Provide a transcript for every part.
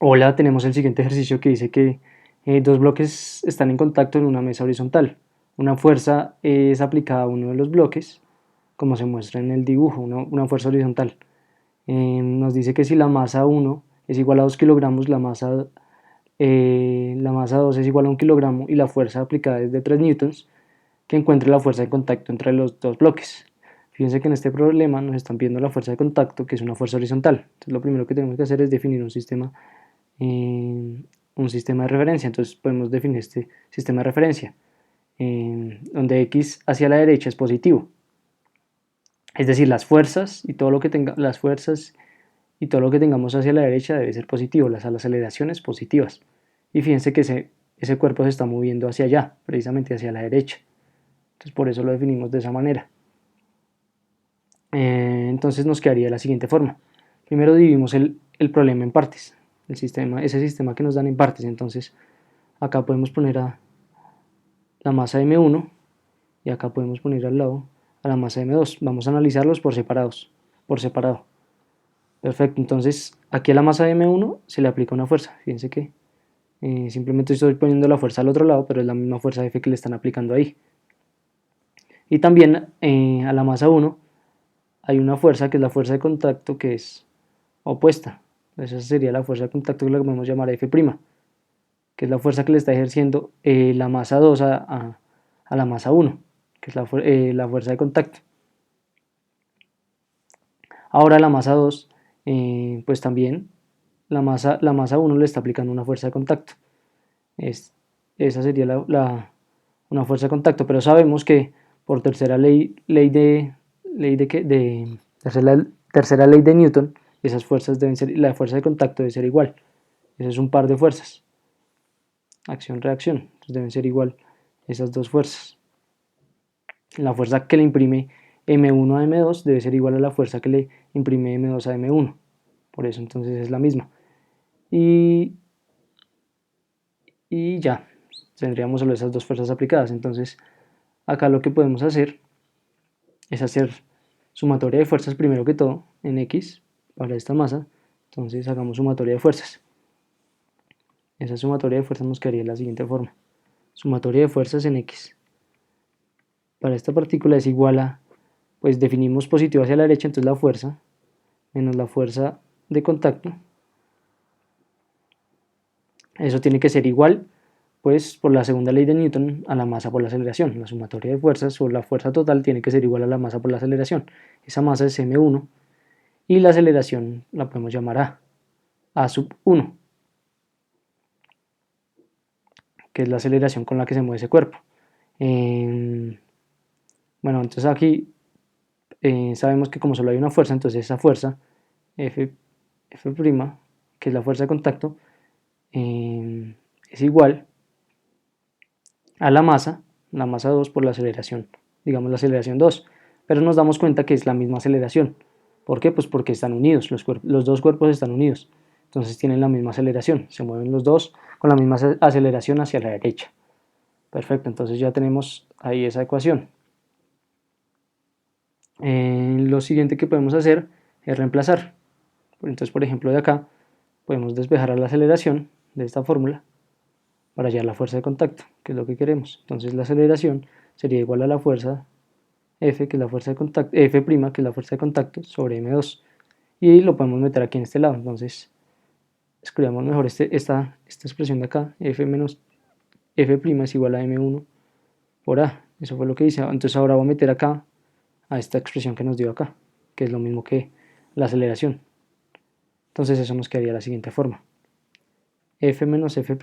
Hola, tenemos el siguiente ejercicio que dice que dos bloques están en contacto en una mesa horizontal. Una fuerza es aplicada a uno de los bloques, como se muestra en el dibujo, una fuerza horizontal. Nos dice que si la masa 1 es igual a 2 kilogramos, la masa 2 es igual a 1 kilogramo y la fuerza aplicada es de 3 newtons, que encuentre la fuerza de contacto entre los dos bloques. Fíjense que en este problema nos están viendo la fuerza de contacto, que es una fuerza horizontal. Entonces lo primero que tenemos que hacer es definir un sistema de referencia. Entonces podemos definir este sistema de referencia, donde x hacia la derecha es positivo. Es decir, las fuerzas y todo lo que tengamos hacia la derecha debe ser positivo, las aceleraciones positivas. Y fíjense que ese cuerpo se está moviendo hacia allá, precisamente hacia la derecha. Entonces por eso lo definimos de esa manera. Entonces nos quedaría de la siguiente forma. Primero dividimos el problema en partes, ese sistema que nos dan en partes. Entonces acá podemos poner a la masa M1 y acá podemos poner al lado a la masa M2. Vamos a analizarlos por separado. Perfecto, entonces aquí a la masa M1 se le aplica una fuerza. Fíjense que simplemente estoy poniendo la fuerza al otro lado, pero es la misma fuerza F que le están aplicando ahí. Y también a la masa 1 hay una fuerza que es la fuerza de contacto, que es opuesta. Esa sería la fuerza de contacto, que la podemos llamar F', que es la fuerza que le está ejerciendo la masa 2 a la masa 1, que es la fuerza de contacto. Ahora la masa 2, pues también la masa 1 le está aplicando una fuerza de contacto. Esa sería una fuerza de contacto, pero sabemos que por tercera ley de Newton, esas fuerzas deben ser, la fuerza de contacto debe ser igual. Ese es un par de fuerzas, acción-reacción, entonces deben ser igual esas dos fuerzas. La fuerza que le imprime M1 a M2 debe ser igual a la fuerza que le imprime M2 a M1, por eso entonces es la misma. Y, y ya, tendríamos solo esas dos fuerzas aplicadas. Entonces acá lo que podemos hacer es hacer sumatoria de fuerzas primero que todo en X para esta masa. Entonces hagamos sumatoria de fuerzas. Esa sumatoria de fuerzas nos quedaría de la siguiente forma. Sumatoria de fuerzas en X para esta partícula es igual a, pues definimos positivo hacia la derecha, entonces la fuerza menos la fuerza de contacto. Eso tiene que ser igual, pues por la segunda ley de Newton, a la masa por la aceleración. La sumatoria de fuerzas o la fuerza total tiene que ser igual a la masa por la aceleración. Esa masa es m1 y la aceleración la podemos llamar a sub 1, que es la aceleración con la que se mueve ese cuerpo. Bueno, entonces aquí sabemos que como solo hay una fuerza, entonces esa fuerza F', que es la fuerza de contacto, es igual a la masa 2 por la aceleración, digamos la aceleración 2, pero nos damos cuenta que es la misma aceleración. ¿Por qué? Pues porque están unidos, los dos cuerpos están unidos, entonces tienen la misma aceleración, se mueven los dos con la misma aceleración hacia la derecha. Perfecto, entonces ya tenemos ahí esa ecuación. Lo siguiente que podemos hacer es reemplazar. Entonces, por ejemplo, de acá podemos despejar a la aceleración de esta fórmula para hallar la fuerza de contacto, que es lo que queremos. Entonces la aceleración sería igual a la fuerza F, que es la fuerza de contacto, F', que es la fuerza de contacto, sobre M2. Y lo podemos meter aquí en este lado. Entonces escribamos mejor esta expresión de acá, F menos F' es igual a M1 por A. Eso fue lo que hice. Entonces ahora voy a meter acá a esta expresión que nos dio acá, que es lo mismo que la aceleración. Entonces eso nos quedaría de la siguiente forma. F menos F'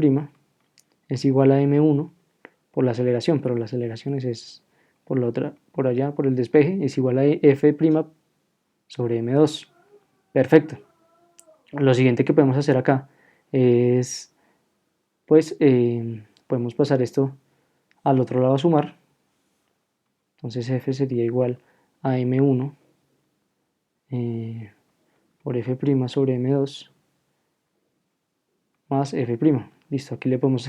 es igual a M1 por la aceleración, pero la aceleración es por la otra, por allá, por el despeje, es igual a F' sobre M2. Perfecto. Lo siguiente que podemos hacer acá es, pues, podemos pasar esto al otro lado a sumar. Entonces F sería igual a M1 por F' sobre M2 más F'. Listo, aquí le podemos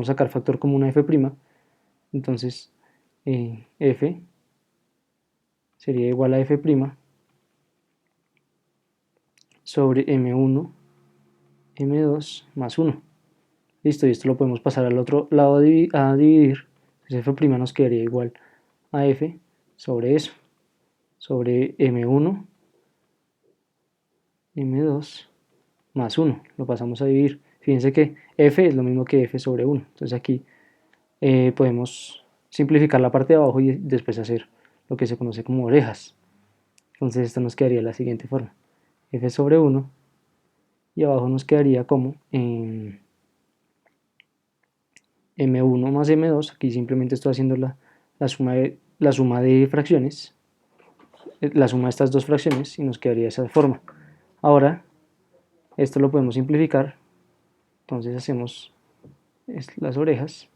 sacar factor común a F'. Entonces F sería igual a F' sobre M1 m2 más 1. Listo, y esto lo podemos pasar al otro lado a dividir. Entonces f' nos quedaría igual a f sobre eso, sobre m1, m2 más 1. Lo pasamos a dividir. Fíjense que f es lo mismo que f sobre 1. Entonces aquí podemos simplificar la parte de abajo y después hacer lo que se conoce como orejas. Entonces esto nos quedaría de la siguiente forma: f sobre 1, y abajo nos quedaría como m1 más m2. Aquí simplemente estoy haciendo la suma de fracciones, la suma de estas dos fracciones, y nos quedaría de esa forma. Ahora esto lo podemos simplificar, entonces hacemos las orejas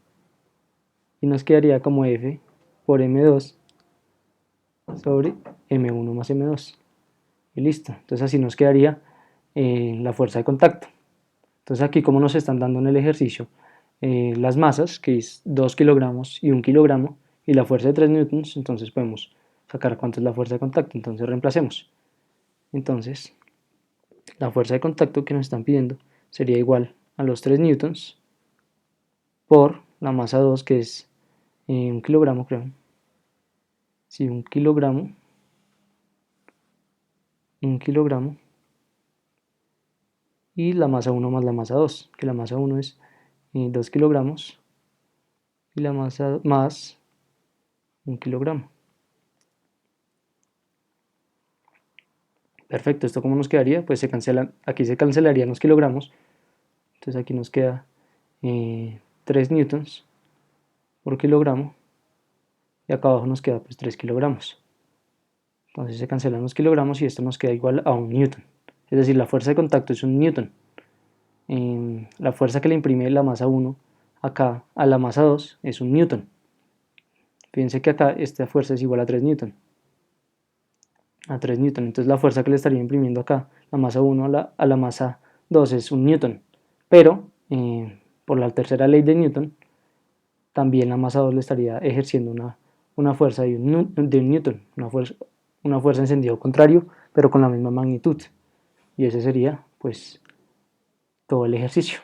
y nos quedaría como f por m2 sobre m1 más m2, y listo. Entonces así nos quedaría la fuerza de contacto. Entonces aquí, como nos están dando en el ejercicio las masas, que es 2 kilogramos y 1 kilogramo, y la fuerza de 3 newtons, entonces podemos sacar cuánto es la fuerza de contacto. Entonces reemplacemos. Entonces la fuerza de contacto que nos están pidiendo sería igual a los 3 newtons por la masa 2, que es 1 kilogramo, creo. Sí, 1 kilogramo. 1 kilogramo. Y la masa 1 más la masa 2, que la masa 1 es 2 kilogramos y la masa más 1 kilogramo. Perfecto, ¿esto cómo nos quedaría? Pues se cancela, aquí se cancelarían los kilogramos, entonces aquí nos queda 3 newtons por kilogramo, y acá abajo nos queda pues 3 kilogramos. Entonces se cancelan los kilogramos y esto nos queda igual a 1 newton. Es decir, la fuerza de contacto es 1 newton. La fuerza que le imprime la masa 1 acá a la masa 2 es 1 newton. Fíjense que acá esta fuerza es igual a 3 newton. A 3 newton. Entonces la fuerza que le estaría imprimiendo acá la masa 1 a la masa 2 es 1 newton. Pero por la tercera ley de Newton, también la masa 2 le estaría ejerciendo una fuerza de un newton, una fuerza en sentido contrario, pero con la misma magnitud. Y ese sería pues todo el ejercicio.